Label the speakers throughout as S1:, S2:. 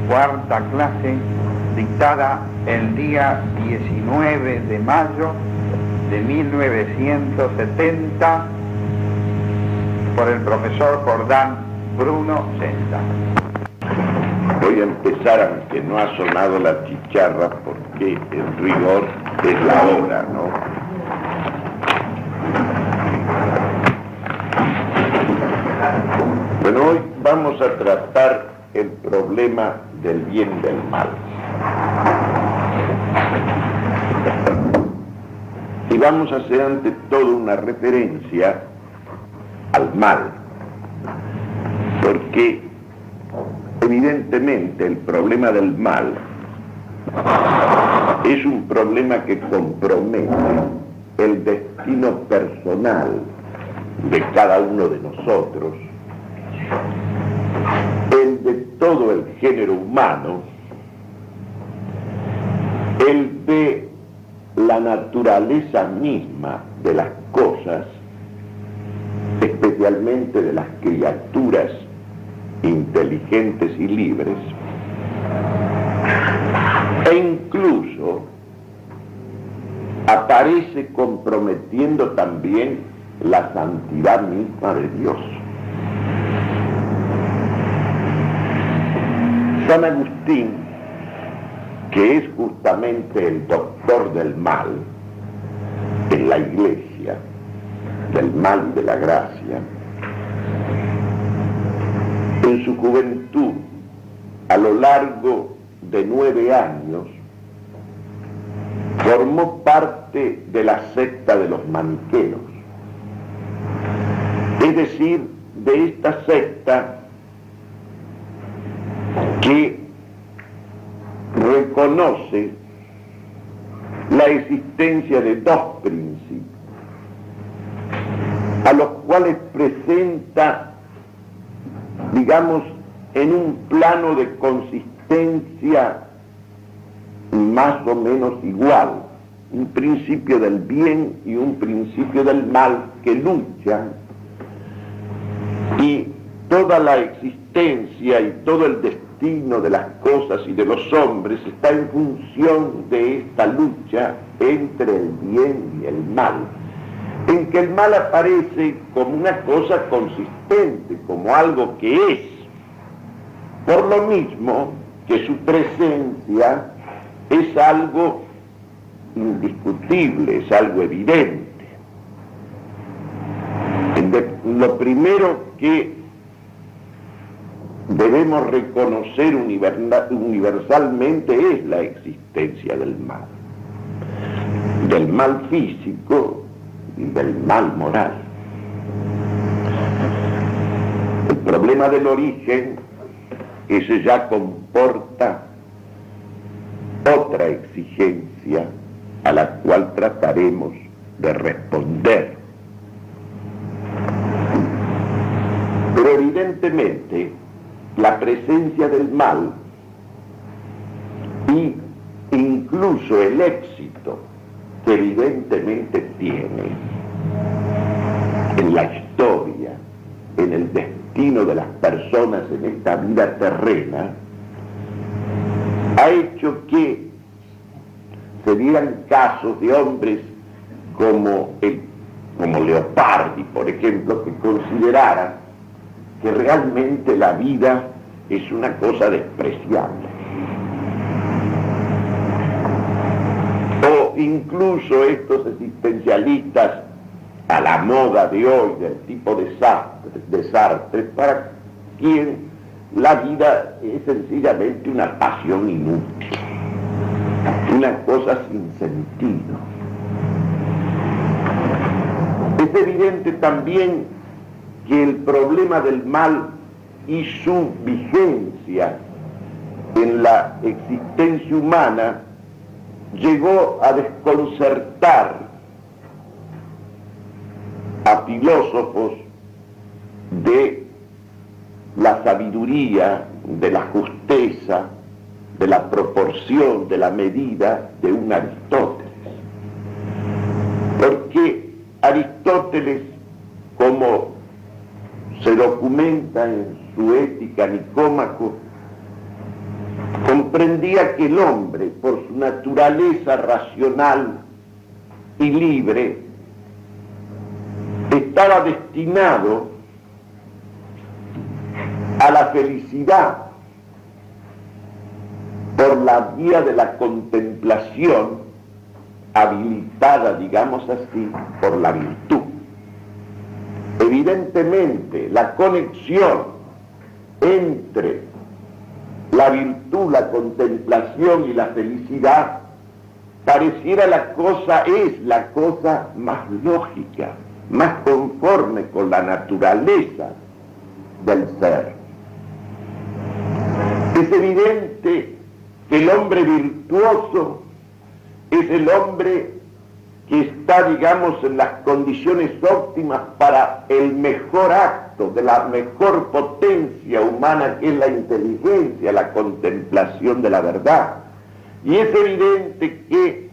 S1: cuarta clase, dictada el día 19 de mayo de 1970 por el profesor Jordán Bruno Senta.
S2: Voy a empezar, aunque no ha sonado la chicharra, porque en rigor es la hora, ¿no? Bueno, hoy vamos a tratar el problema del bien y del mal. Y vamos a hacer ante todo una referencia al mal, porque evidentemente el problema del mal es un problema que compromete el destino personal de cada uno de nosotros, el de todo el género humano, el de la naturaleza misma de las cosas, especialmente de las criaturas inteligentes y libres, e incluso aparece comprometiendo también la santidad misma de Dios. San Agustín, que es justamente el doctor del mal en la Iglesia, del mal y de la gracia, en su juventud, a lo largo de 9 años, formó parte de la secta de los maniqueos. Es decir, de esta secta que reconoce la existencia de dos principios, a los cuales presenta, digamos, en un plano de consistencia más o menos igual, un principio del bien y un principio del mal que luchan, y toda la existencia y todo el destino de las cosas y de los hombres está en función de esta lucha entre el bien y el mal, en que el mal aparece como una cosa consistente, como algo que es, por lo mismo que su presencia es algo indiscutible, es algo evidente. Lo primero que debemos reconocer universalmente es la existencia del mal físico y del mal moral. El problema del origen, ese ya comporta otra exigencia a la cual trataremos de responder. Pero evidentemente la presencia del mal y incluso el éxito que evidentemente tiene en la historia, en el destino de las personas en esta vida terrena, ha hecho que se dieran casos de hombres como Leopardi, por ejemplo, que consideraran que realmente la vida es una cosa despreciable. O incluso estos existencialistas a la moda de hoy, del tipo de Sartre, para quien la vida es sencillamente una pasión inútil, una cosa sin sentido. Es evidente también que el problema del mal y su vigencia en la existencia humana llegó a desconcertar a filósofos de la sabiduría, de la justeza, de la proporción, de la medida de un Aristóteles. Porque Aristóteles, como se documenta en su Ética Nicómaco, comprendía que el hombre, por su naturaleza racional y libre, estaba destinado a la felicidad por la vía de la contemplación, habilitada, digamos así, por la virtud. Evidentemente, la conexión entre la virtud, la contemplación y la felicidad pareciera es la cosa más lógica, más conforme con la naturaleza del ser. Es evidente que el hombre virtuoso es el hombre que está, digamos, en las condiciones óptimas para el mejor acto, de la mejor potencia humana, que es la inteligencia, la contemplación de la verdad. Y es evidente que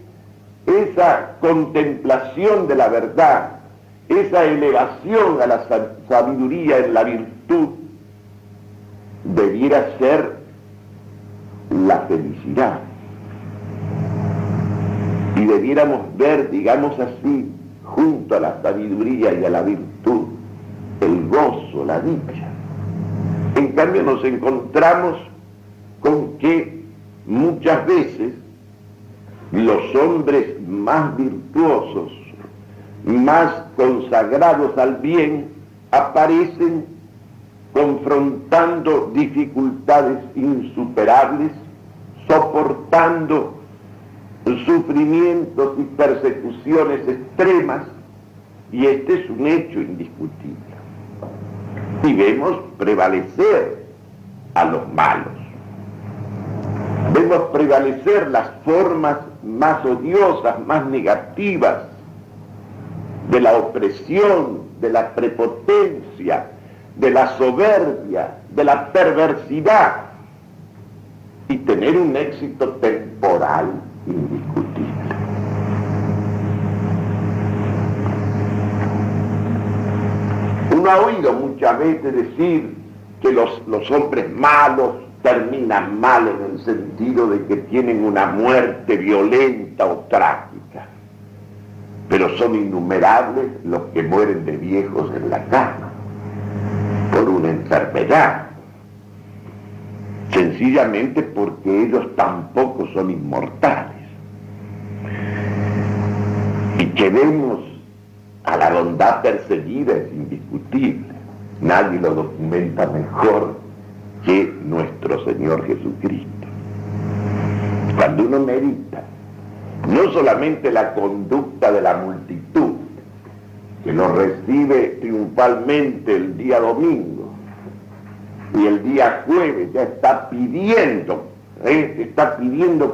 S2: esa contemplación de la verdad, esa elevación a la sabiduría en la virtud, debiera ser la felicidad. Y debiéramos ver, digamos así, junto a la sabiduría y a la virtud, el gozo, la dicha. En cambio nos encontramos con que muchas veces los hombres más virtuosos, más consagrados al bien, aparecen confrontando dificultades insuperables, soportando sufrimientos y persecuciones extremas, y este es un hecho indiscutible. Y vemos prevalecer a los malos. Vemos prevalecer las formas más odiosas, más negativas de la opresión, de la prepotencia, de la soberbia, de la perversidad, y tener un éxito temporal indiscutible. Uno ha oído muchas veces decir que los hombres malos terminan mal en el sentido de que tienen una muerte violenta o trágica, pero son innumerables los que mueren de viejos en la cama por una enfermedad, sencillamente porque ellos tampoco son inmortales. Y que vemos a la bondad perseguida es indiscutible. Nadie lo documenta mejor que nuestro Señor Jesucristo. Cuando uno medita no solamente la conducta de la multitud, que lo recibe triunfalmente el día domingo, y el día jueves ya está pidiendo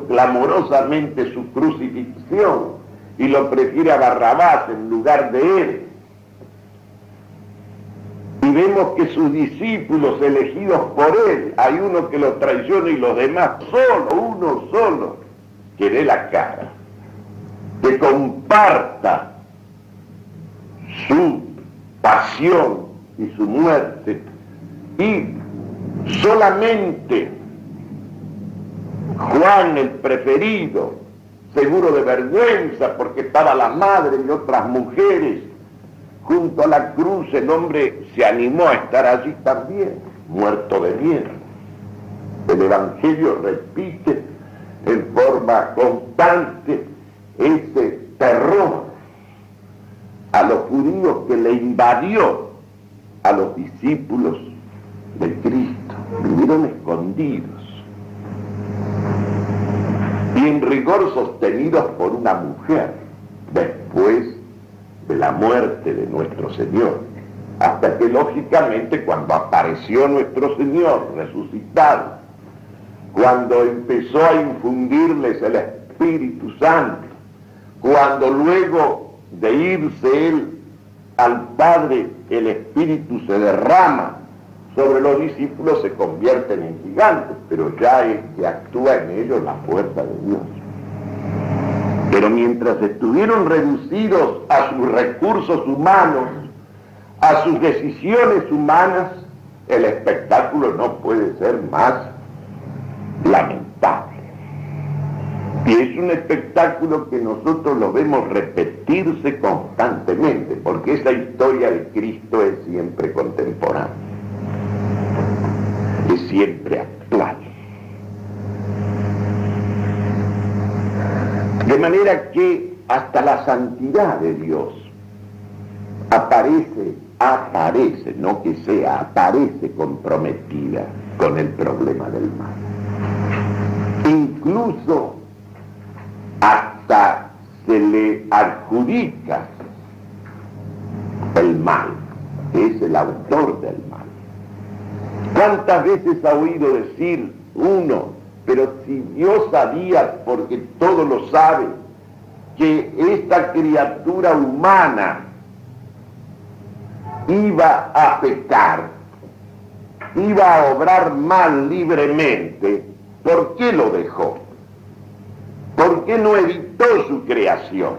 S2: clamorosamente su crucifixión, y lo prefiere a Barrabás en lugar de él. Y vemos que sus discípulos elegidos por él, hay uno que lo traiciona y los demás, uno solo, que dé la cara, que comparta su pasión y su muerte, y solamente Juan, el preferido, seguro de vergüenza porque estaba la madre y otras mujeres junto a la cruz, el hombre se animó a estar allí también, muerto de miedo. El Evangelio repite en forma constante ese terror a los judíos que le invadió a los discípulos de Cristo. Vivieron escondidos y en rigor sostenidos por una mujer después de la muerte de nuestro Señor, hasta que lógicamente cuando apareció nuestro Señor resucitado, cuando empezó a infundirles el Espíritu Santo, cuando luego de irse él al Padre el Espíritu se derrama sobre los discípulos, se convierten en gigantes, pero ya es que actúa en ellos la fuerza de Dios. Pero mientras estuvieron reducidos a sus recursos humanos, a sus decisiones humanas, el espectáculo no puede ser más lamentable. Y es un espectáculo que nosotros lo vemos repetirse constantemente, porque esa historia de Cristo es siempre contemporánea, es siempre actual. De manera que hasta la santidad de Dios aparece, no que sea, aparece comprometida con el problema del mal. Incluso hasta se le adjudica el mal, es el autor del mal. ¿Cuántas veces ha oído decir uno, pero si Dios sabía, porque todo lo sabe, que esta criatura humana iba a pecar, iba a obrar mal libremente, ¿por qué lo dejó? ¿Por qué no evitó su creación?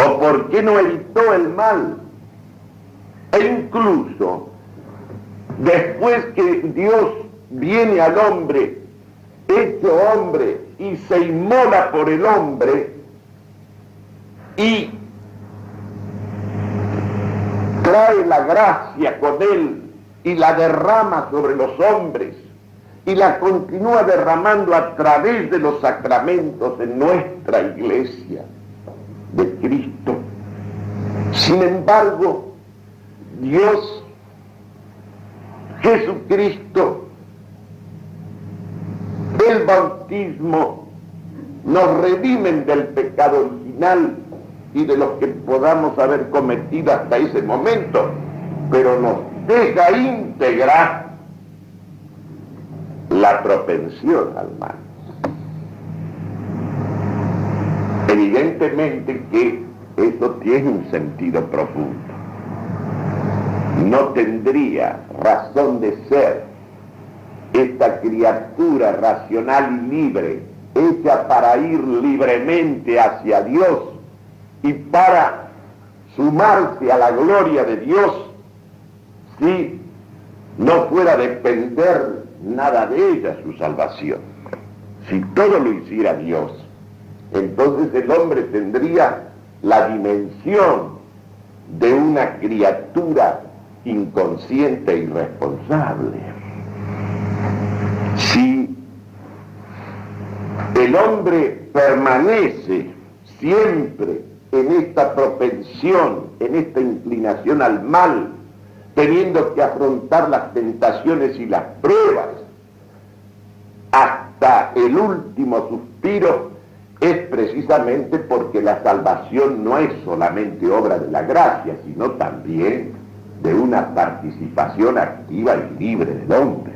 S2: ¿O por qué no evitó el mal? E incluso, después que Dios viene al hombre, hecho hombre, y se inmola por el hombre, y trae la gracia con él, y la derrama sobre los hombres, y la continúa derramando a través de los sacramentos en nuestra iglesia de Cristo. Sin embargo, Dios, Jesucristo, el bautismo, nos redimen del pecado original y de los que podamos haber cometido hasta ese momento, pero nos deja íntegra la propensión al mal. Evidentemente que eso tiene un sentido profundo. No tendría razón de ser esta criatura racional y libre, hecha para ir libremente hacia Dios y para sumarse a la gloria de Dios, si no fuera a depender nada de ella su salvación. Si todo lo hiciera Dios, entonces el hombre tendría la dimensión de una criatura inconsciente e irresponsable. Si el hombre permanece siempre en esta propensión, en esta inclinación al mal, teniendo que afrontar las tentaciones y las pruebas hasta el último suspiro, es precisamente porque la salvación no es solamente obra de la gracia, sino también de una participación activa y libre del hombre.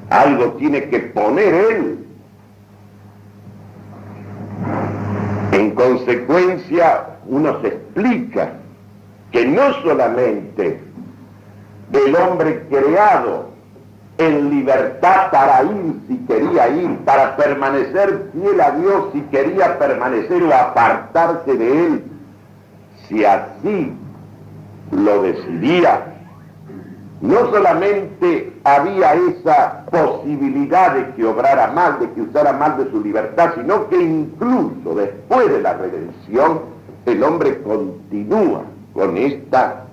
S2: Algo tiene que poner él. En consecuencia, uno se explica que no solamente el hombre creado en libertad para ir si quería ir, para permanecer fiel a Dios si quería permanecer o apartarse de él, si así lo decidía, no solamente había esa posibilidad de que obrara mal, de que usara mal de su libertad, sino que incluso después de la redención, el hombre continúa con esta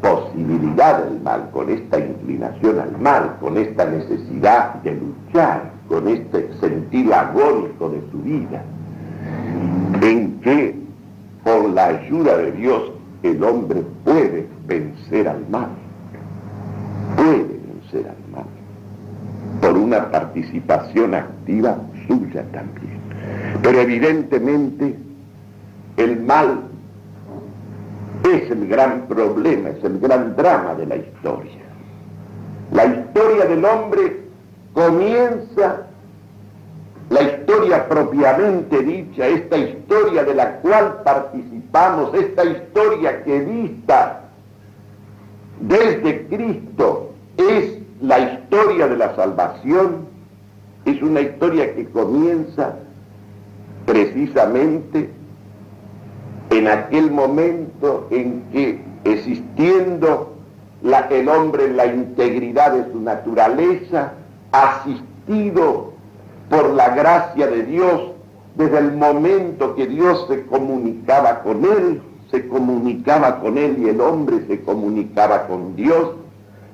S2: posibilidad del mal, con esta inclinación al mal, con esta necesidad de luchar, con este sentido agónico de su vida, en que por la ayuda de Dios el hombre puede vencer al mal, por una participación activa suya también. Pero evidentemente el mal es el gran problema, es el gran drama de la historia. La historia del hombre comienza, la historia propiamente dicha, esta historia de la cual participamos, esta historia que vista desde Cristo es la historia de la salvación, es una historia que comienza precisamente en aquel momento en que, existiendo el hombre en la integridad de su naturaleza, asistido por la gracia de Dios, desde el momento que Dios se comunicaba con él y el hombre se comunicaba con Dios,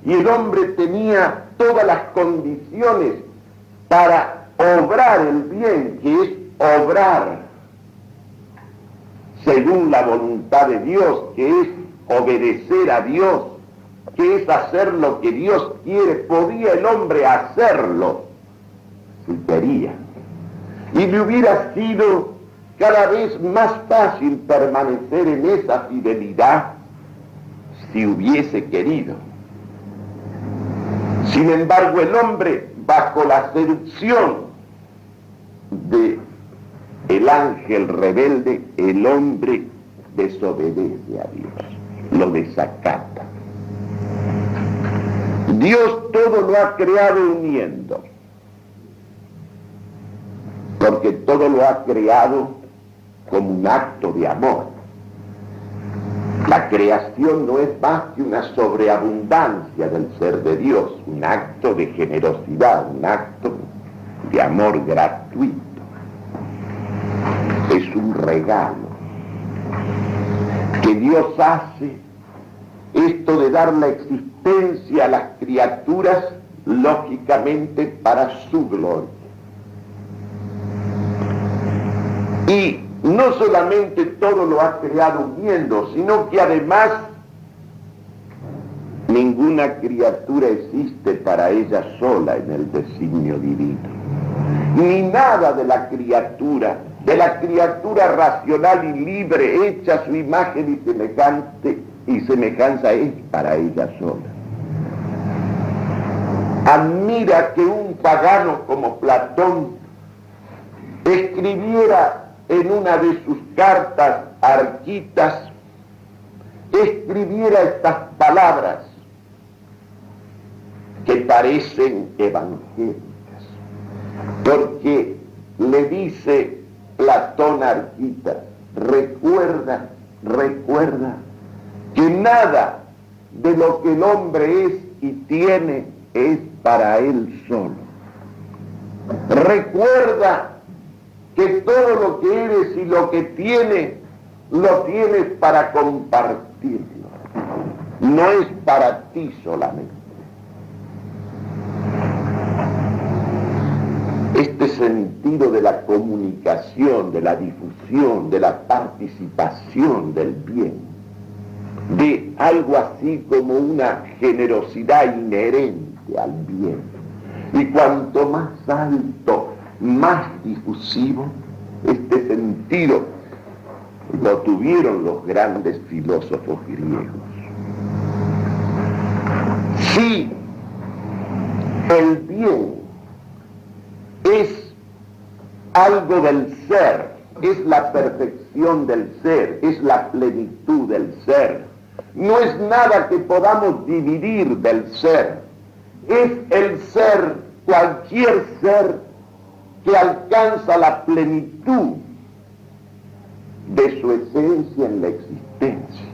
S2: y el hombre tenía todas las condiciones para obrar el bien, que es obrar según la voluntad de Dios, que es obedecer a Dios, que es hacer lo que Dios quiere. Podía el hombre hacerlo si quería, y le hubiera sido cada vez más fácil permanecer en esa fidelidad si hubiese querido. Sin embargo, el hombre, bajo la seducción de el ángel rebelde, el hombre desobedece a Dios, lo desacata. Dios todo lo ha creado uniendo, porque todo lo ha creado como un acto de amor. La creación no es más que una sobreabundancia del ser de Dios, un acto de generosidad, un acto de amor gratuito. Es un regalo que Dios hace, esto de dar la existencia a las criaturas, lógicamente para su gloria. Y no solamente todo lo ha creado uniendo, sino que además ninguna criatura existe para ella sola en el designio divino. Ni nada de la criatura racional y libre, hecha a su imagen y semejanza, es para ella sola. Admira que un pagano como Platón escribiera en una de sus cartas arquitas, escribiera estas palabras que parecen evangélicas, porque le dice Platón a Arquita: recuerda que nada de lo que el hombre es y tiene es para él solo. Recuerda que todo lo que eres y lo que tienes, lo tienes para compartirlo. No es para ti solamente. Este sentido de la comunicación, de la difusión, de la participación del bien, de algo así como una generosidad inherente al bien, y cuanto más alto, más difusivo, este sentido lo tuvieron los grandes filósofos griegos. Si el bien es algo del ser, es la perfección del ser, es la plenitud del ser, no es nada que podamos dividir del ser, es el ser, cualquier ser que alcanza la plenitud de su esencia en la existencia.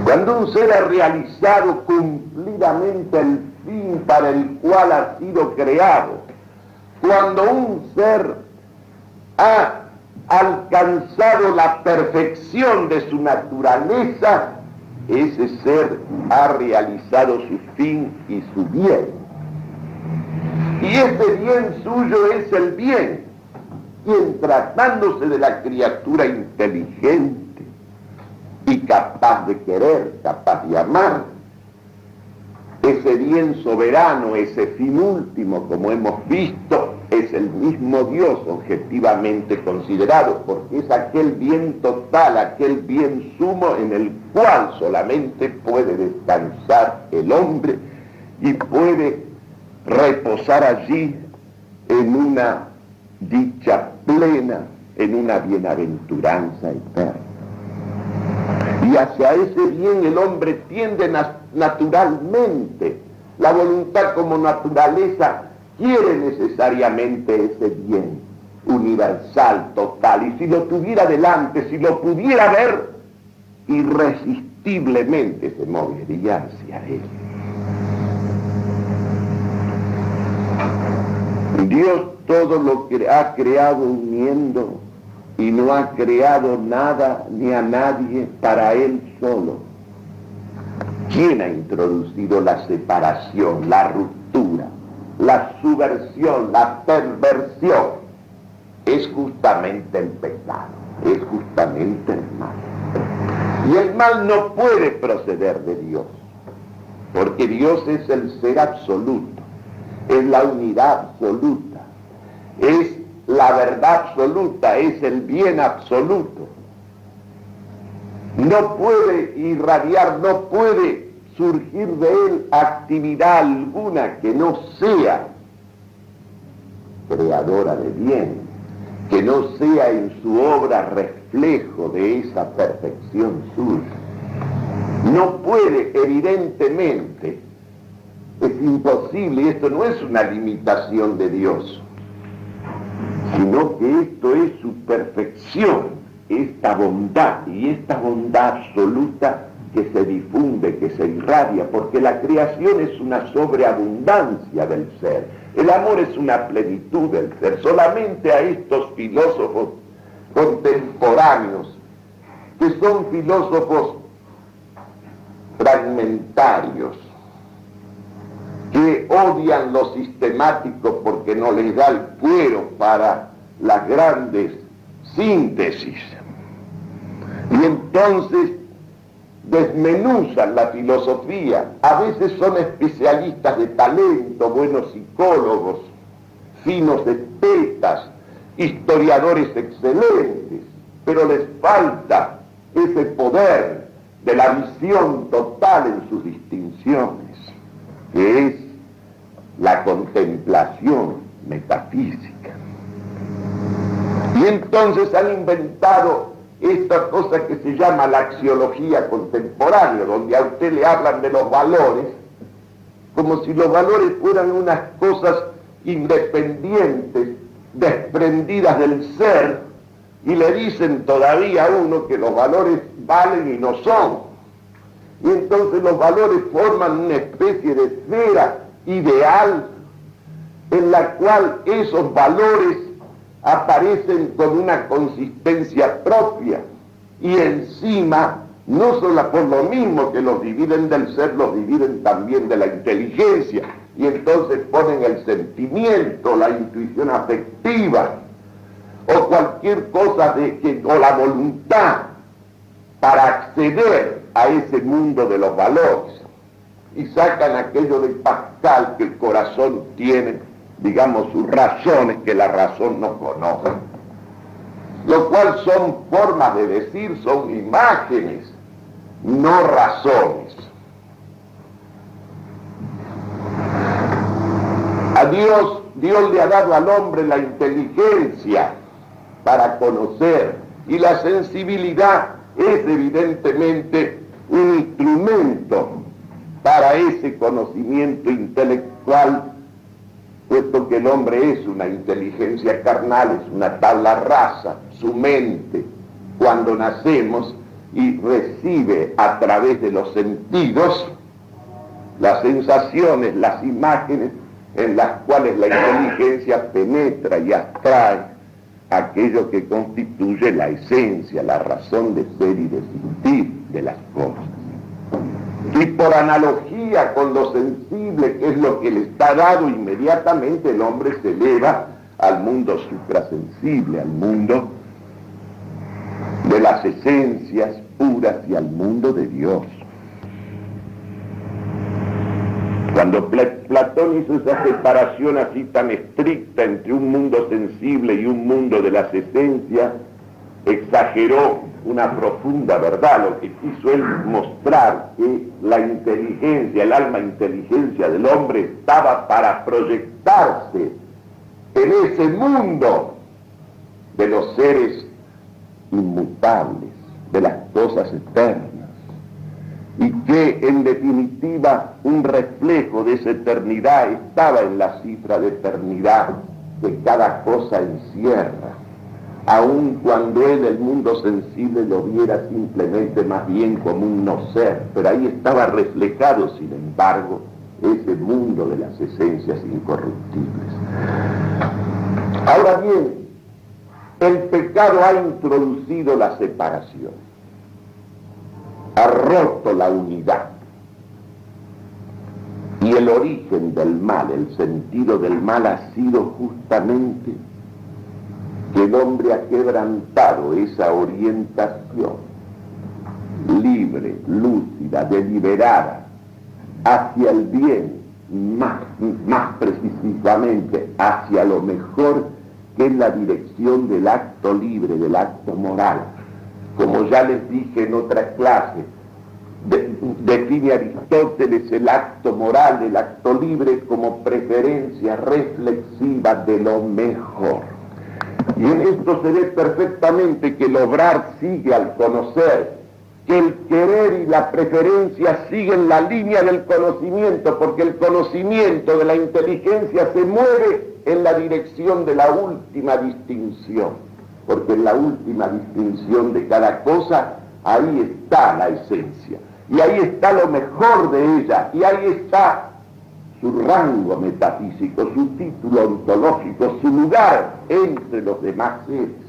S2: Cuando un ser ha realizado cumplidamente el fin para el cual ha sido creado, cuando un ser ha alcanzado la perfección de su naturaleza, ese ser ha realizado su fin y su bien. Y ese bien suyo es el bien. Y en tratándose de la criatura inteligente y capaz de querer, capaz de amar, ese bien soberano, ese fin último, como hemos visto, es el mismo Dios objetivamente considerado, porque es aquel bien total, aquel bien sumo en el cual solamente puede descansar el hombre y puede reposar allí en una dicha plena, en una bienaventuranza eterna. Y hacia ese bien el hombre tiende naturalmente. La voluntad como naturaleza quiere necesariamente ese bien universal, total. Y si lo tuviera delante, si lo pudiera ver, irresistiblemente se movería hacia él. Dios todo lo que ha creado uniendo y no ha creado nada ni a nadie para Él solo. ¿Quién ha introducido la separación, la ruptura, la subversión, la perversión? Es justamente el pecado, es justamente el mal. Y el mal no puede proceder de Dios, porque Dios es el ser absoluto, es la unidad absoluta, es la verdad absoluta, es el bien absoluto. No puede irradiar, no puede surgir de él actividad alguna que no sea creadora de bien, que no sea en su obra reflejo de esa perfección suya. No puede, evidentemente, es imposible, y esto no es una limitación de Dios, sino que esto es su perfección, esta bondad, y esta bondad absoluta que se difunde, que se irradia, porque la creación es una sobreabundancia del ser, el amor es una plenitud del ser. Solamente a estos filósofos contemporáneos, que son filósofos fragmentarios, que odian lo sistemático porque no les da el cuero para las grandes síntesis, y entonces desmenuzan la filosofía. A veces son especialistas de talento, buenos psicólogos, finos estetas, historiadores excelentes, pero les falta ese poder de la visión total en sus distinciones, que es la contemplación metafísica. Y entonces han inventado esta cosa que se llama la axiología contemporánea, donde a usted le hablan de los valores, como si los valores fueran unas cosas independientes, desprendidas del ser, y le dicen todavía a uno que los valores valen y no son. Y entonces los valores forman una especie de esfera ideal en la cual esos valores aparecen con una consistencia propia, y encima, no solo por lo mismo que los dividen del ser, los dividen también de la inteligencia, y entonces ponen el sentimiento, la intuición afectiva, o cualquier cosa o la voluntad para acceder a ese mundo de los valores, y sacan aquello de Pascal, que el corazón tiene, digamos, sus razones que la razón no conoce, lo cual son formas de decir, son imágenes, no razones. A Dios le ha dado al hombre la inteligencia para conocer, y la sensibilidad es evidentemente un instrumento para ese conocimiento intelectual, puesto que el hombre es una inteligencia carnal, es una tabla rasa, su mente, cuando nacemos, y recibe a través de los sentidos las sensaciones, las imágenes, en las cuales la inteligencia penetra y abstrae aquello que constituye la esencia, la razón de ser y de sentir de las cosas. Y por analogía con lo sensible, que es lo que le está dado, inmediatamente el hombre se eleva al mundo suprasensible, al mundo de las esencias puras y al mundo de Dios. Cuando Platón hizo esa separación así tan estricta entre un mundo sensible y un mundo de las esencias, exageró una profunda verdad. Lo que quiso él mostrar que la inteligencia, el alma inteligencia del hombre estaba para proyectarse en ese mundo de los seres inmutables, de las cosas eternas, y que en definitiva un reflejo de esa eternidad estaba en la cifra de eternidad que cada cosa encierra, aun cuando él, el mundo sensible, lo viera simplemente más bien como un no ser, pero ahí estaba reflejado, sin embargo, ese mundo de las esencias incorruptibles. Ahora bien, el pecado ha introducido la separación, ha roto la unidad. Y el origen del mal, el sentido del mal ha sido justamente que el hombre ha quebrantado esa orientación libre, lúcida, deliberada hacia el bien, más precisamente hacia lo mejor, que es la dirección del acto libre, del acto moral. Como ya les dije en otra clase, define Aristóteles el acto moral, el acto libre, como preferencia reflexiva de lo mejor. Y en esto se ve perfectamente que el obrar sigue al conocer, que el querer y la preferencia siguen la línea del conocimiento, porque el conocimiento de la inteligencia se mueve en la dirección de la última distinción, porque en la última distinción de cada cosa, ahí está la esencia, y ahí está lo mejor de ella, y ahí está su rango metafísico, su título ontológico, su lugar entre los demás seres.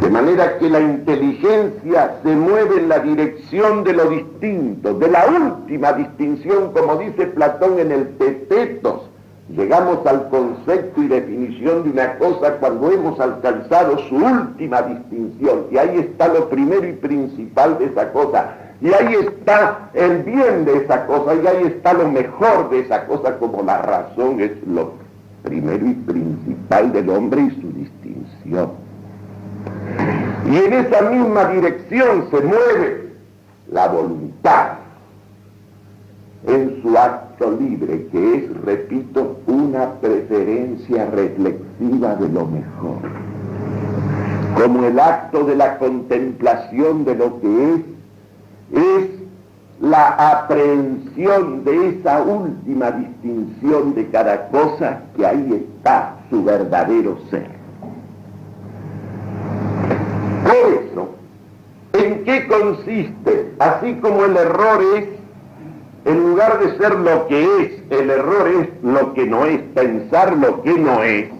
S2: De manera que la inteligencia se mueve en la dirección de lo distinto, de la última distinción, como dice Platón en el Tetetos. Llegamos al concepto y definición de una cosa cuando hemos alcanzado su última distinción, y ahí está lo primero y principal de esa cosa, y ahí está el bien de esa cosa, y ahí está lo mejor de esa cosa, como la razón es lo primero y principal del hombre y su distinción. Y en esa misma dirección se mueve la voluntad en su acto libre, que es, repito, una preferencia reflexiva de lo mejor, como el acto de la contemplación de lo que es la aprehensión de esa última distinción de cada cosa, que ahí está su verdadero ser. Por eso, ¿en qué consiste? Así como el error es, en lugar de ser lo que es, el error es lo que no es, pensar lo que no es.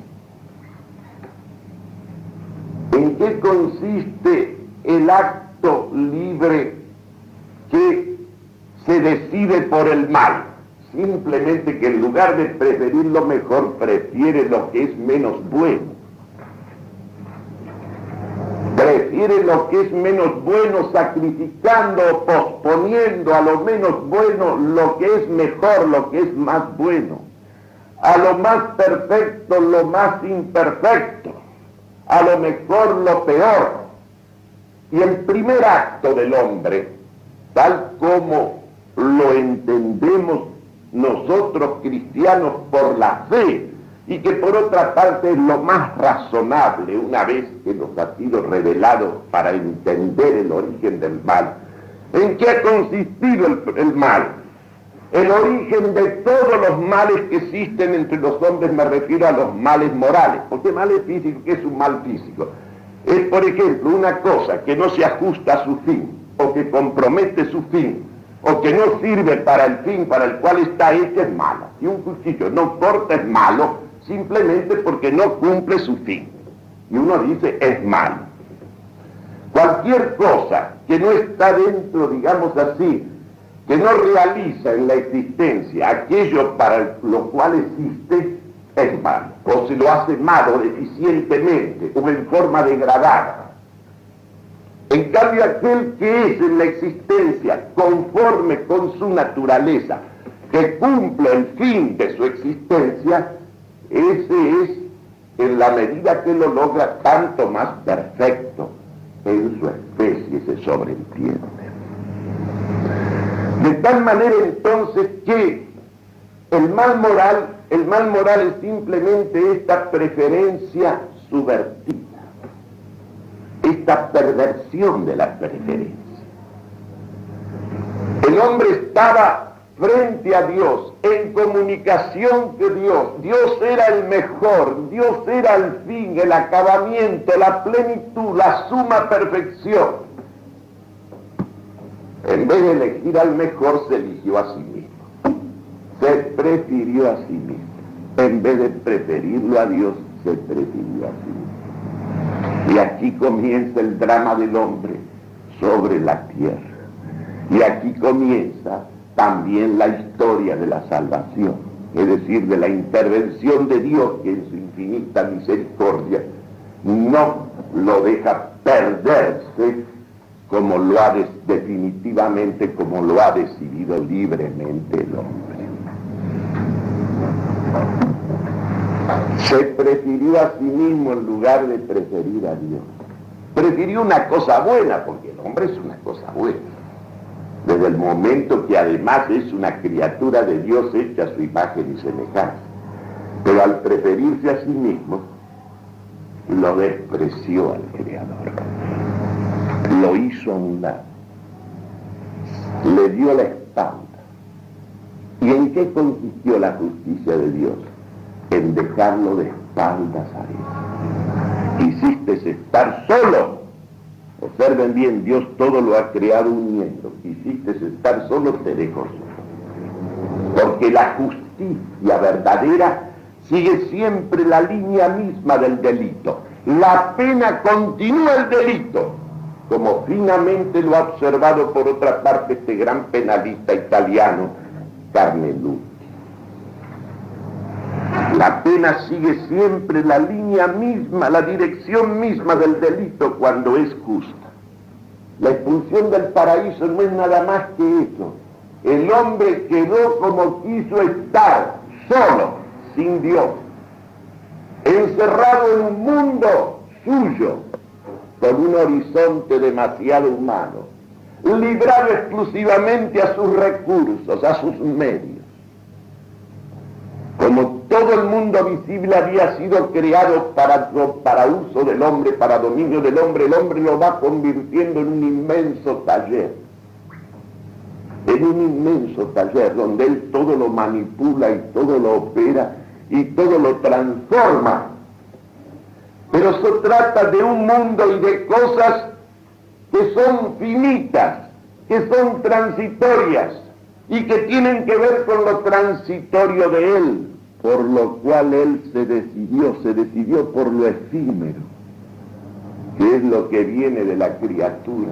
S2: ¿En qué consiste el acto libre que se decide por el mal? Simplemente que en lugar de preferir lo mejor, prefiere lo que es menos bueno. Prefiere lo que es menos bueno, sacrificando o posponiendo a lo menos bueno lo que es mejor, lo que es más bueno, a lo más perfecto lo más imperfecto, a lo mejor lo peor. Y el primer acto del hombre, tal como lo entendemos nosotros cristianos por la fe, y que por otra parte es lo más razonable una vez que nos ha sido revelado para entender el origen del mal. ¿En qué ha consistido el mal? El origen de todos los males que existen entre los hombres, me refiero a los males morales, porque mal es físico. ¿Qué es un mal físico? Es, por ejemplo, una cosa que no se ajusta a su fin, o que compromete su fin, o que no sirve para el fin para el cual está hecha, es mala. Si un cuchillo no corta, es malo, simplemente porque no cumple su fin. Y uno dice, es malo. Cualquier cosa que no está dentro, digamos así, que no realiza en la existencia aquello para lo cual existe, es malo. O se lo hace malo deficientemente, o en forma degradada. En cambio, aquel que es en la existencia conforme con su naturaleza, que cumple el fin de su existencia, ese es, en la medida que lo logra, tanto más perfecto en su especie, se sobreentiende. De tal manera entonces que el mal moral es simplemente esta preferencia subvertida, esta perversión de la preferencia. El hombre estaba frente a Dios, en comunicación con Dios. Dios era el mejor, Dios era el fin, el acabamiento, la plenitud, la suma perfección. En vez de elegir al mejor, se eligió a sí mismo. Se prefirió a sí mismo. en vez de preferirlo a Dios, se prefirió a sí mismo. Y aquí comienza el drama del hombre sobre la tierra. Y aquí comienza también la historia de la salvación, es decir, de la intervención de Dios, que en su infinita misericordia no lo deja perderse como lo ha definitivamente, como lo ha decidido libremente el hombre. Se prefirió a sí mismo en lugar de preferir a Dios. Prefirió una cosa buena, porque el hombre es una cosa buena, desde el momento que además es una criatura de Dios hecha a su imagen y semejanza. Pero al preferirse a sí mismo, lo despreció al Creador, lo hizo a un lado, le dio la espalda. ¿Y en qué consistió la justicia de Dios? En dejarlo de espaldas a Él. Hiciste estar solo. Observen bien, Dios todo lo ha creado uniendo. Hiciste estar solo, te dejó solo. Porque la justicia verdadera sigue siempre la línea misma del delito. La pena continúa el delito, como finamente lo ha observado por otra parte este gran penalista italiano, Carnelucci. La pena sigue siempre la línea misma, la dirección misma del delito cuando es justa. La expulsión del paraíso no es nada más que eso. El hombre quedó como quiso estar, solo, sin Dios, encerrado en un mundo suyo, con un horizonte demasiado humano, librado exclusivamente a sus recursos, a sus medios. Como todo el mundo visible había sido creado para uso del hombre, para dominio del hombre, el hombre lo va convirtiendo en un inmenso taller. En un inmenso taller donde él todo lo manipula y todo lo opera y todo lo transforma. Pero se trata de un mundo y de cosas que son finitas, que son transitorias y que tienen que ver con lo transitorio de él, por lo cual él se decidió por lo efímero, que es lo que viene de la criatura.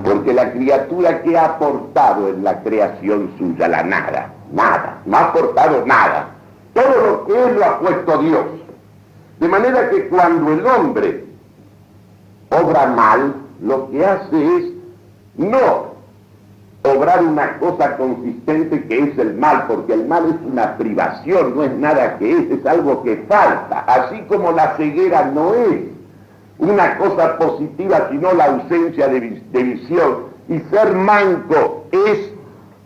S2: Porque la criatura, ¿qué ha aportado en la creación suya? La nada, nada, no ha aportado nada. Todo lo que él lo ha puesto Dios. De manera que cuando el hombre obra mal, lo que hace es no obrar una cosa consistente que es el mal, porque el mal es una privación, no es nada que es algo que falta. Así como la ceguera no es una cosa positiva, sino la ausencia de visión, y ser manco es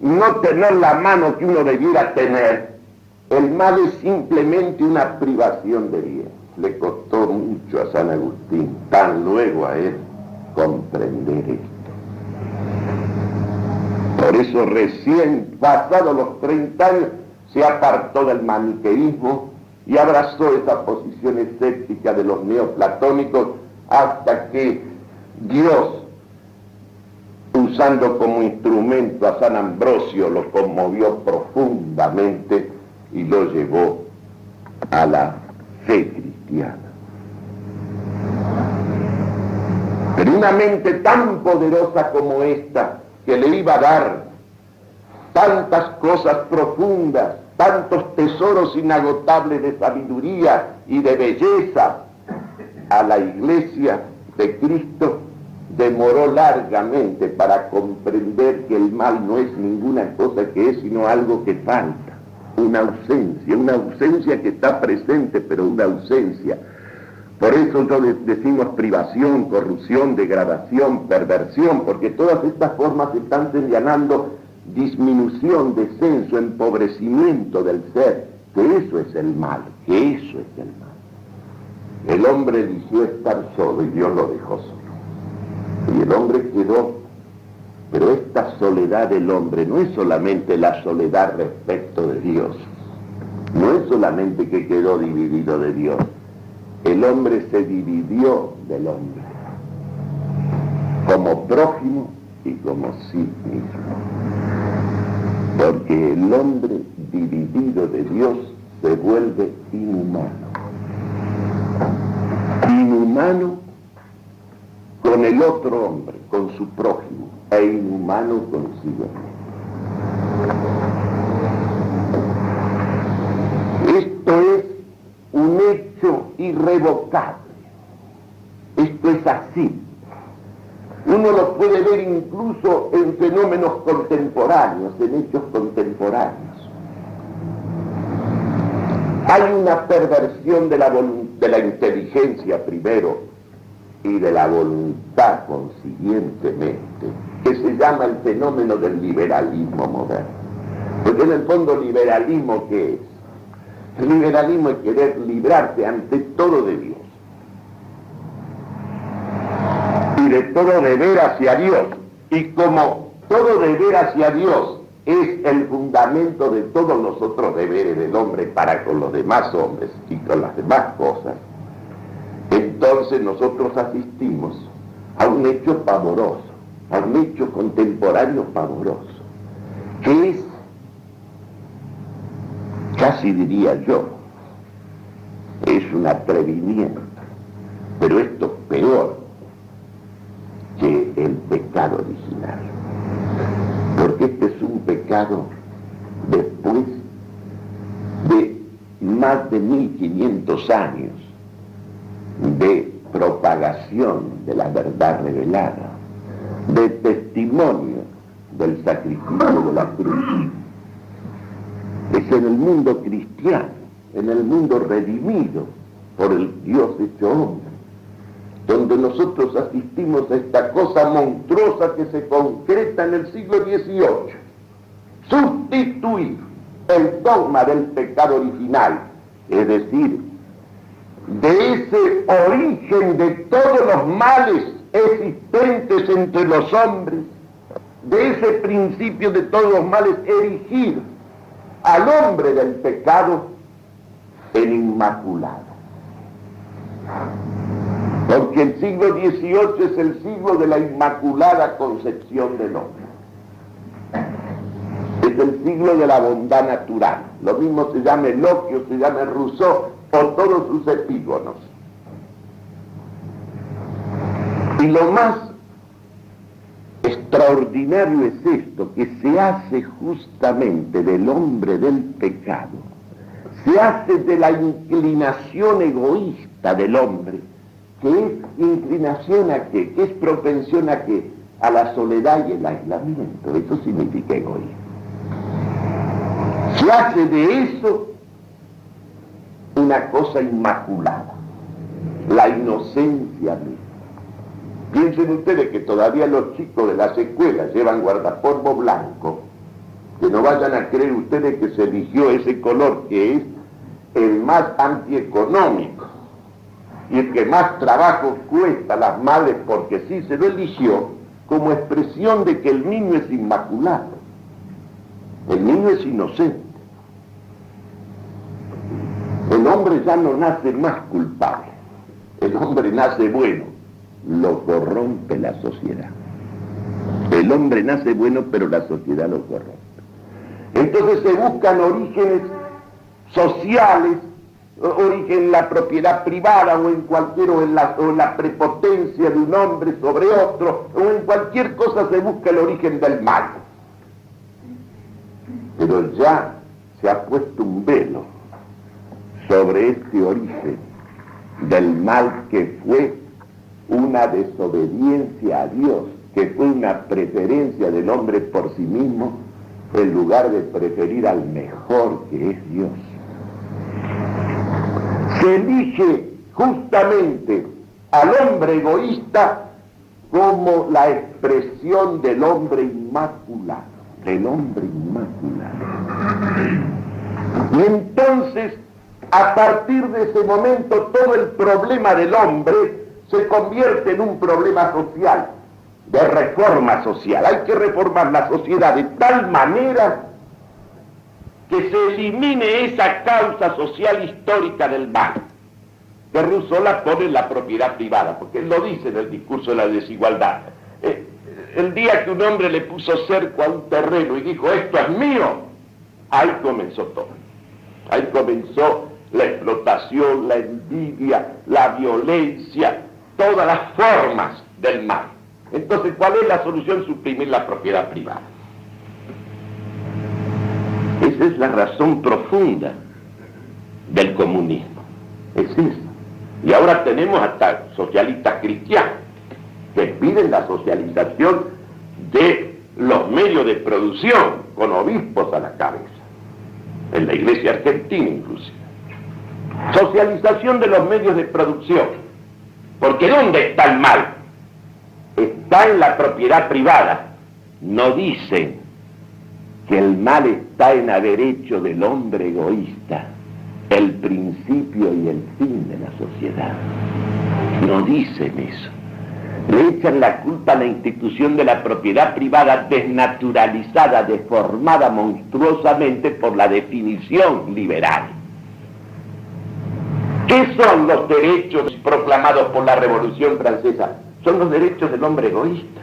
S2: no tener la mano que uno debiera tener. El mal es simplemente una privación de bien. Le costó mucho a San Agustín, tan luego a él, comprender esto. Por eso recién pasados los 30 años se apartó del maniqueísmo y abrazó esa posición escéptica de los neoplatónicos hasta que Dios, usando como instrumento a San Ambrosio, lo conmovió profundamente y lo llevó a la fe cristiana. Pero una mente tan poderosa como esta, que le iba a dar tantas cosas profundas, tantos tesoros inagotables de sabiduría y de belleza a la iglesia de Cristo, demoró largamente para comprender que el mal no es ninguna cosa que es, sino algo que falta, una ausencia que está presente, pero una ausencia. Por eso decimos privación, corrupción, degradación, perversión, porque todas estas formas están señalando disminución, descenso, empobrecimiento del ser, que eso es el mal, que eso es el mal. El hombre eligió estar solo y Dios lo dejó solo. Y el hombre quedó, pero esta soledad del hombre no es solamente la soledad respecto de Dios, no es solamente que quedó dividido de Dios. El hombre se dividió del hombre, como prójimo y como sí mismo. Porque el hombre dividido de Dios se vuelve inhumano. Inhumano con el otro hombre, con su prójimo, e inhumano consigo mismo. Esto es un hecho irrevocable. Esto es así. Uno lo puede ver incluso en fenómenos contemporáneos, en hechos contemporáneos. Hay una perversión de la inteligencia primero y de la voluntad consiguientemente, que se llama el fenómeno del liberalismo moderno. Porque en el fondo, ¿liberalismo qué es? El liberalismo es querer librarse ante todo de Dios y de todo deber hacia Dios. Y como todo deber hacia Dios es el fundamento de todos los otros deberes del hombre para con los demás hombres y con las demás cosas, entonces nosotros asistimos a un hecho pavoroso, a un hecho contemporáneo pavoroso, que es, casi diría yo, es un atrevimiento, pero esto es peor que el pecado original, porque este es un pecado después de más de 1500 años de propagación de la verdad revelada, de testimonio del sacrificio de la cruz. Es en el mundo cristiano, en el mundo redimido por el Dios hecho hombre, donde nosotros asistimos a esta cosa monstruosa que se concreta en el siglo XVIII. Sustituir el dogma del pecado original, es decir, de ese origen de todos los males existentes entre los hombres, de ese principio de todos los males, erigir al hombre del pecado en inmaculado. Porque el siglo XVIII es el siglo de la inmaculada concepción del hombre. Es el siglo de la bondad natural. Lo mismo se llama Locke, se llama Rousseau, o todos sus epígonos. Y lo más extraordinario es esto, que se hace justamente del hombre del pecado, se hace de la inclinación egoísta del hombre, que es inclinación a qué, que es propensión a qué, a la soledad y el aislamiento. Eso significa egoísmo. Se hace de eso una cosa inmaculada, la inocencia misma. Piensen ustedes que todavía los chicos de las escuelas llevan guardapolvo blanco, que no vayan a creer ustedes que se eligió ese color que es el más antieconómico y el que más trabajo cuesta a las madres, porque sí se lo eligió como expresión de que el niño es inmaculado, el niño es inocente. El hombre ya no nace más culpable, el hombre nace bueno, lo corrompe la sociedad. El hombre nace bueno, pero la sociedad lo corrompe. Entonces se buscan orígenes sociales, origen en la propiedad privada o en cualquier, o en la prepotencia de un hombre sobre otro, o en cualquier cosa se busca el origen del mal. Pero ya se ha puesto un velo sobre este origen del mal, que fue una desobediencia a Dios, que fue una preferencia del hombre por sí mismo, en lugar de preferir al mejor, que es Dios. Se elige justamente al hombre egoísta como la expresión del hombre inmaculado, del hombre inmaculado. Y entonces, a partir de ese momento, todo el problema del hombre se convierte en un problema social, de reforma social. Hay que reformar la sociedad de tal manera que se elimine esa causa social histórica del mal. Que Rousseau la pone en la propiedad privada, porque él lo dice en el discurso de la desigualdad. El día que un hombre le puso cerco a un terreno y dijo, esto es mío, ahí comenzó todo. Ahí comenzó la explotación, la envidia, la violencia, todas las formas del mal. Entonces, ¿cuál es la solución? Suprimir la propiedad privada. Esa es la razón profunda del comunismo. Es esa. Y ahora tenemos hasta socialistas cristianos que piden la socialización de los medios de producción, con obispos a la cabeza. En la iglesia argentina inclusive. Socialización de los medios de producción. Porque ¿dónde está el mal? Está en la propiedad privada. No dicen que el mal está en haber hecho del hombre egoísta el principio y el fin de la sociedad. No dicen eso. Le echan la culpa a la institución de la propiedad privada desnaturalizada, deformada monstruosamente por la definición liberal. ¿Qué son los derechos proclamados por la Revolución Francesa? Son los derechos del hombre egoísta.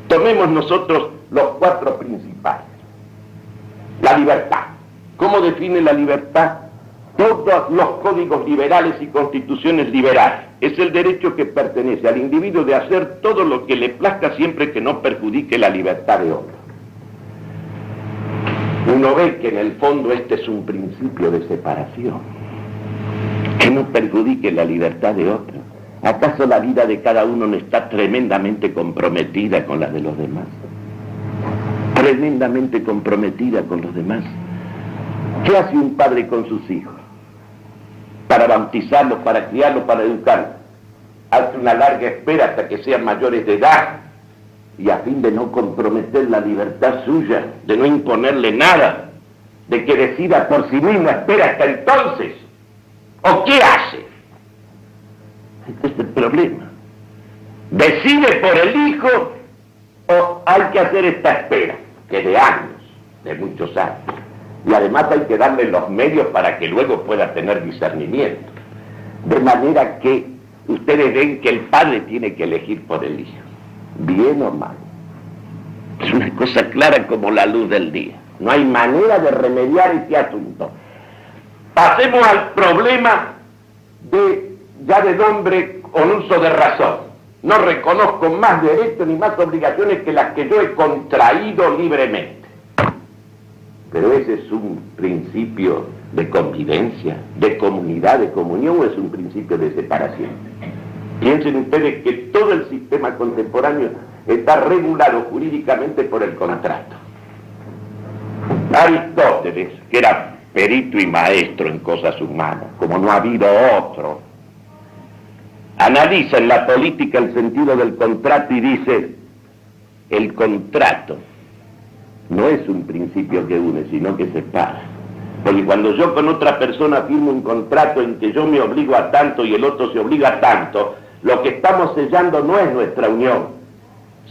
S2: Tomemos nosotros los 4 principales. La libertad. ¿Cómo define la libertad? Todos los códigos liberales y constituciones liberales. Es el derecho que pertenece al individuo de hacer todo lo que le plazca siempre que no perjudique la libertad de otro. Uno ve que en el fondo este es un principio de separación. Que no perjudique la libertad de otro. ¿Acaso la vida de cada uno no está tremendamente comprometida con la de los demás? Tremendamente comprometida con los demás. ¿Qué hace un padre con sus hijos? Para bautizarlos, para criarlos, para educarlos. Hace una larga espera hasta que sean mayores de edad y a fin de no comprometer la libertad suya, de no imponerle nada, de que decida por sí mismo, espera hasta entonces. ¿O qué hace? Este es el problema. ¿Decide por el hijo o hay que hacer esta espera? Que es de años, de muchos años. Y además hay que darle los medios para que luego pueda tener discernimiento. De manera que ustedes ven que el padre tiene que elegir por el hijo, bien o mal. Es una cosa clara como la luz del día. No hay manera de remediar este asunto. Pasemos al problema ya del hombre con uso de razón. No reconozco más derechos ni más obligaciones que las que yo he contraído libremente. Pero ese es un principio de convivencia, de comunidad, de comunión, o es un principio de separación. Piensen ustedes que todo el sistema contemporáneo está regulado jurídicamente por el contrato. Aristóteles, que era perito y maestro en cosas humanas, como no ha habido otro, analiza en la política el sentido del contrato y dice: el contrato no es un principio que une, sino que separa. Porque cuando yo con otra persona firmo un contrato en que yo me obligo a tanto y el otro se obliga a tanto, lo que estamos sellando no es nuestra unión,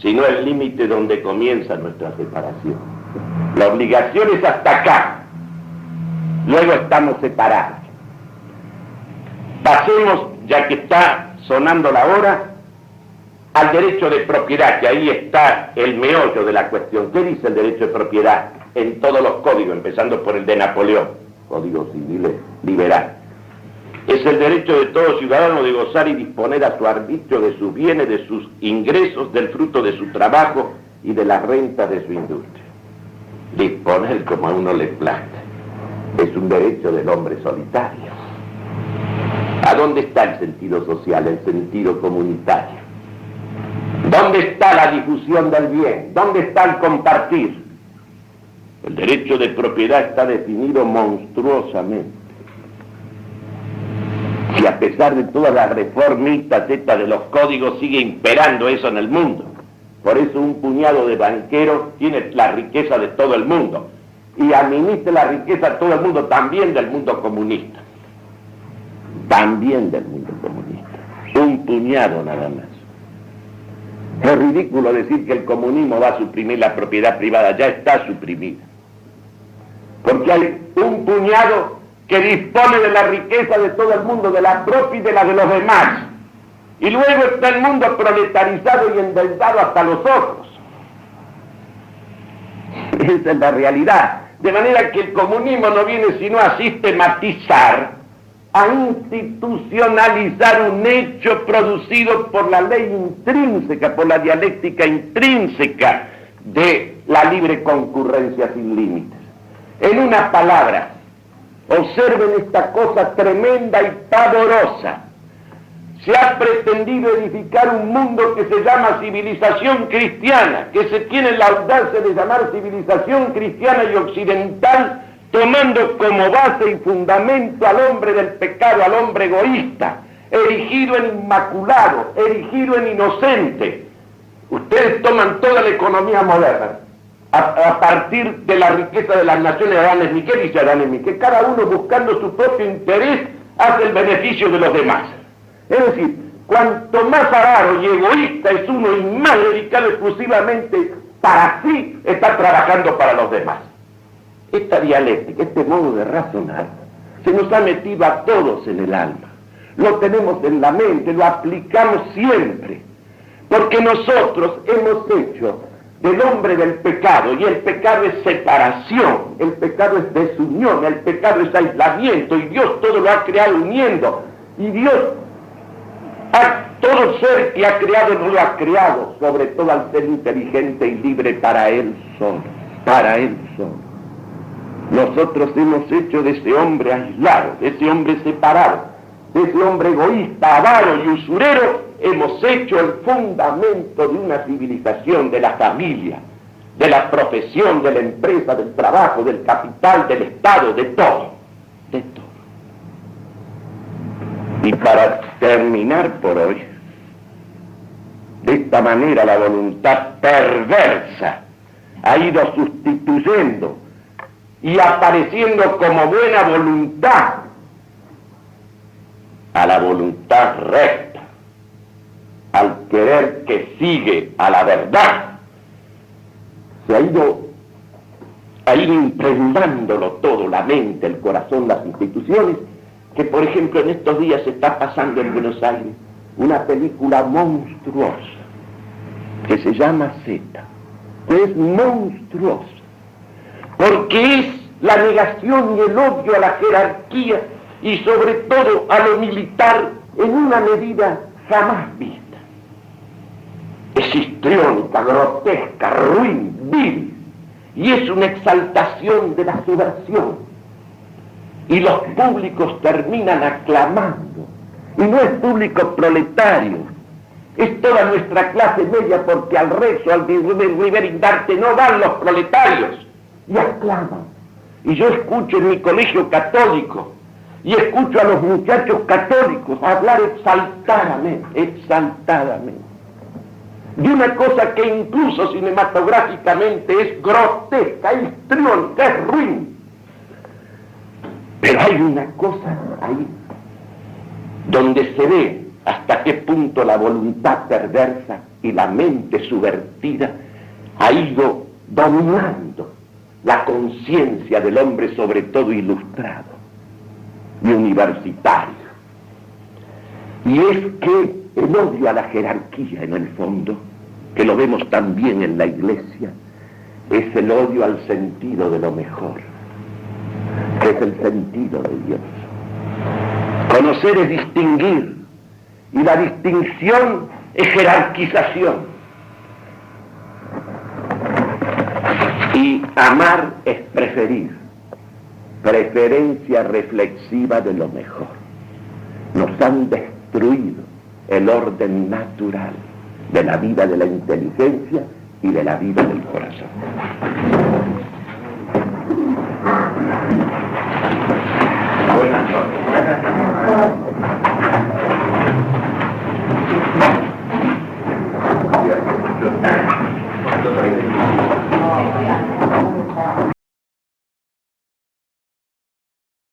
S2: sino el límite donde comienza nuestra separación. La obligación es hasta acá, luego estamos separados. Pasemos, ya que está sonando la hora, al derecho de propiedad, que ahí está el meollo de la cuestión. ¿Qué dice el derecho de propiedad? En todos los códigos, empezando por el de Napoleón, Código Civil Liberal. Es el derecho de todo ciudadano de gozar y disponer a su arbitrio de sus bienes, de sus ingresos, del fruto de su trabajo y de las rentas de su industria. Disponer como a uno le plazca. Es un derecho del hombre solitario. ¿A dónde está el sentido social, el sentido comunitario? ¿Dónde está la difusión del bien? ¿Dónde está el compartir? El derecho de propiedad está definido monstruosamente. Y a pesar de todas las reformistas estas de los códigos, sigue imperando eso en el mundo. Por eso un puñado de banqueros tiene la riqueza de todo el mundo. Y administra la riqueza de todo el mundo, también del mundo comunista. También del mundo comunista. Un puñado nada más. Es ridículo decir que el comunismo va a suprimir la propiedad privada, ya está suprimida. Porque hay un puñado que dispone de la riqueza de todo el mundo, de la propia y de la de los demás. Y luego está el mundo proletarizado y endeudado hasta los ojos. Esa es la realidad. De manera que el comunismo no viene sino a sistematizar, a institucionalizar un hecho producido por la ley intrínseca, por la dialéctica intrínseca de la libre concurrencia sin límites. En una palabra, observen esta cosa tremenda y pavorosa. Se ha pretendido edificar un mundo que se llama civilización cristiana, que se tiene la audacia de llamar civilización cristiana y occidental, tomando como base y fundamento al hombre del pecado, al hombre egoísta, erigido en inmaculado, erigido en inocente. Ustedes toman toda la economía moderna, a partir de la riqueza de las naciones de Adán Smith, dice Adán Smith, que cada uno buscando su propio interés hace el beneficio de los demás. Es decir, cuanto más avaro y egoísta es uno y más dedicado exclusivamente para sí, está trabajando para los demás. Esta dialéctica, este modo de razonar, se nos ha metido a todos en el alma. Lo tenemos en la mente, lo aplicamos siempre, porque nosotros hemos hecho del hombre del pecado, y el pecado es separación, el pecado es desunión, el pecado es aislamiento, y Dios todo lo ha creado uniendo, y Dios a todo ser que ha creado no lo ha creado, sobre todo al ser inteligente y libre para Él solo, para Él solo. Nosotros hemos hecho de ese hombre aislado, de ese hombre separado, de ese hombre egoísta, avaro y usurero, hemos hecho el fundamento de una civilización, de la familia, de la profesión, de la empresa, del trabajo, del capital, del Estado, de todo, de todo. Y para terminar por hoy, de esta manera la voluntad perversa ha ido sustituyendo y apareciendo como buena voluntad a la voluntad recta, al querer que sigue a la verdad. Se ha ido impregnándolo todo, la mente, el corazón, las instituciones, que por ejemplo en estos días se está pasando en Buenos Aires una película monstruosa que se llama Z, que es monstruosa, porque es la negación y el odio a la jerarquía y sobre todo a lo militar en una medida jamás vista. Es histriónica, grotesca, ruin, vil, y es una exaltación de la subversión. Y los públicos terminan aclamando, y no es público proletario, es toda nuestra clase media, porque al rezo, al Rivera-Indarte no van los proletarios, y aclaman. Y yo escucho en mi colegio católico, y escucho a los muchachos católicos hablar exaltadamente, de una cosa que incluso cinematográficamente es grotesca, histriónica, es ruin. Pero hay una cosa ahí donde se ve hasta qué punto la voluntad perversa y la mente subvertida ha ido dominando la conciencia del hombre, sobre todo ilustrado y universitario. Y es que el odio a la jerarquía, en el fondo, que lo vemos también en la Iglesia, es el odio al sentido de lo mejor, que es el sentido de Dios. Conocer es distinguir, y la distinción es jerarquización. Y amar es preferir, preferencia reflexiva de lo mejor. Nos han destruido el orden natural de la vida de la inteligencia y de la vida del corazón.